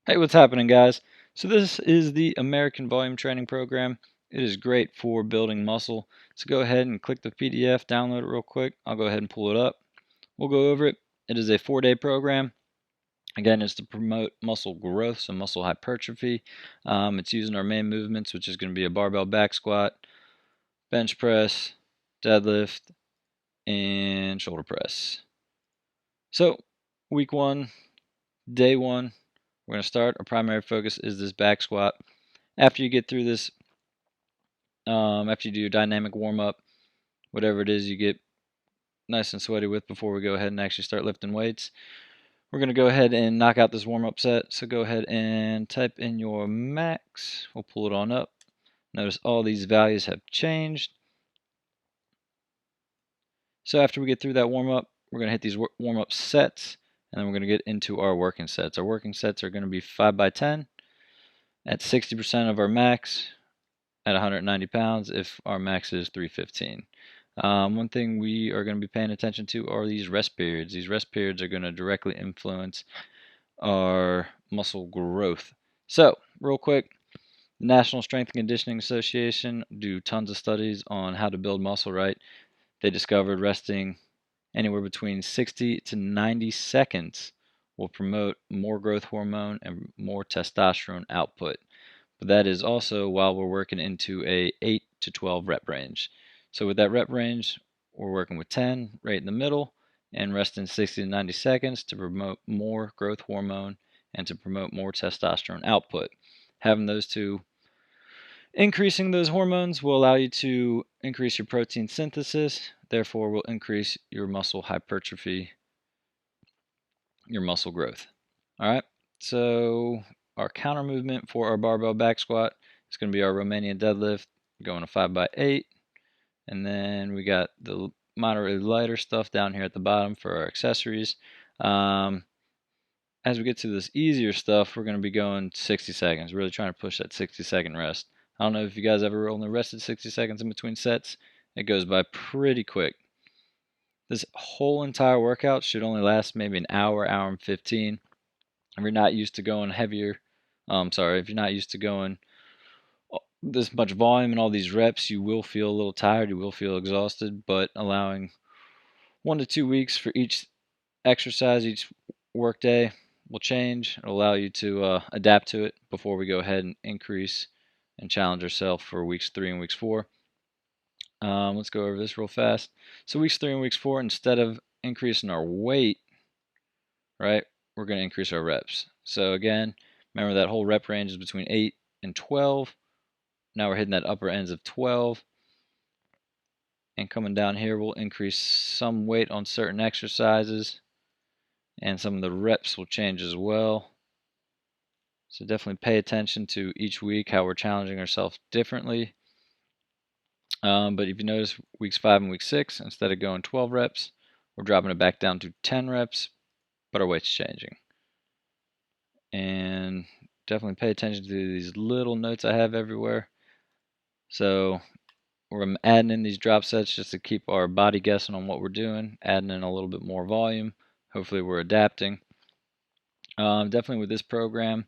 Hey, what's happening, guys? So this is the American Volume Training Program. It is great for building muscle. So go ahead and click the PDF, download it real quick. I'll go ahead and pull it up. We'll go over it. It is a 4-day program. Again, it's to promote muscle growth, so muscle hypertrophy. It's using our main movements, which is going to be a barbell back squat, bench press, deadlift, and shoulder press. So week 1, day 1, we're going to start. Our primary focus is this back squat. After you get through this, after you do your dynamic warm-up, whatever it is you get nice and sweaty with before we go ahead and actually start lifting weights, we're going to go ahead and knock out this warm-up set. So go ahead and type in your max. We'll pull it on up. Notice all these values have changed. So after we get through that warm-up, we're going to hit these warm-up sets, and then we're going to get into our working sets. Our working sets are going to be 5x10 at 60% of our max at 190 pounds if our max is 315. One thing we are going to be paying attention to are these rest periods. These rest periods are going to directly influence our muscle growth. So, real quick, the National Strength and Conditioning Association do tons of studies on how to build muscle, right? They discovered resting anywhere between 60 to 90 seconds will promote more growth hormone and more testosterone output. But that is also while we're working into a 8 to 12 rep range. So with that rep range, we're working with 10 right in the middle and resting 60 to 90 seconds to promote more growth hormone and to promote more testosterone output. Having those two, increasing those hormones will allow you to increase your protein synthesis, therefore will increase your muscle hypertrophy, your muscle growth. All right, so our counter movement for our barbell back squat is going to be our Romanian deadlift, going to 5x8. And then we got the moderately lighter stuff down here at the bottom for our accessories. As we get to this easier stuff, we're going to be going 60 seconds, really trying to push that 60-second rest. I don't know if you guys ever only rested 60 seconds in between sets. It goes by pretty quick. This whole entire workout should only last maybe an hour, hour and 15. If you're not used to going heavier, if you're not used to going this much volume and all these reps, you will feel a little tired, you will feel exhausted, but allowing 1 to 2 weeks for each exercise, each work day will change. It'll allow you to adapt to it before we go ahead and increase and challenge ourselves for weeks 3 and weeks 4. Let's go over this real fast. So weeks 3 and weeks 4, instead of increasing our weight, right, we're going to increase our reps. So again, remember that whole rep range is between 8 and 12. Now we're hitting that upper ends of 12. And coming down here, we'll increase some weight on certain exercises. And some of the reps will change as well. So definitely pay attention to each week, how we're challenging ourselves differently. But if you notice, weeks 5 and week 6, instead of going 12 reps, we're dropping it back down to 10 reps, but our weight's changing. And definitely pay attention to these little notes I have everywhere. So we're adding in these drop sets just to keep our body guessing on what we're doing, adding in a little bit more volume. Hopefully we're adapting. Definitely with this program,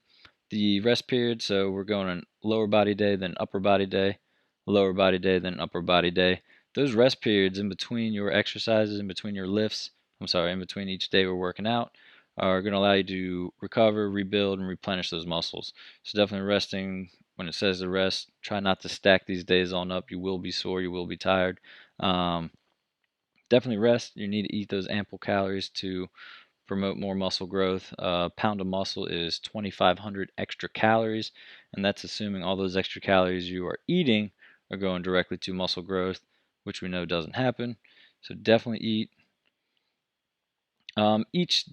the rest period, so we're going on lower body day, then upper body day, lower body day, then upper body day. Those rest periods in between your exercises, in between your lifts, in between each day we're working out, are going to allow you to recover, rebuild, and replenish those muscles. So definitely resting when it says to rest. Try not to stack these days on up. You will be sore, you will be tired. Definitely rest. You need to eat those ample calories to promote more muscle growth. A pound of muscle is 2,500 extra calories, and that's assuming all those extra calories you are eating are going directly to muscle growth, which we know doesn't happen. So definitely eat. Each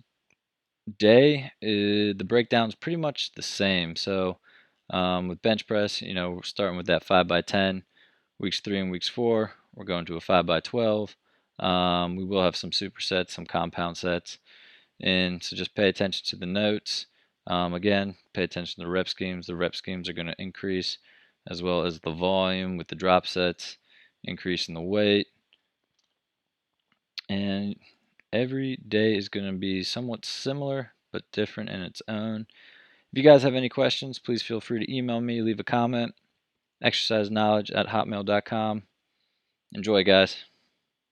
day, the breakdown is pretty much the same. So with bench press, we're starting with that 5x10. Weeks 3 and weeks 4, we're going to a 5x12. We will have some supersets, some compound sets. And so just pay attention to the notes. Again, pay attention to the rep schemes. The rep schemes are going to increase, as well as the volume with the drop sets, increasing the weight. And every day is going to be somewhat similar, but different in its own. If you guys have any questions, please feel free to email me, leave a comment. exerciseknowledge@hotmail.com. Enjoy, guys.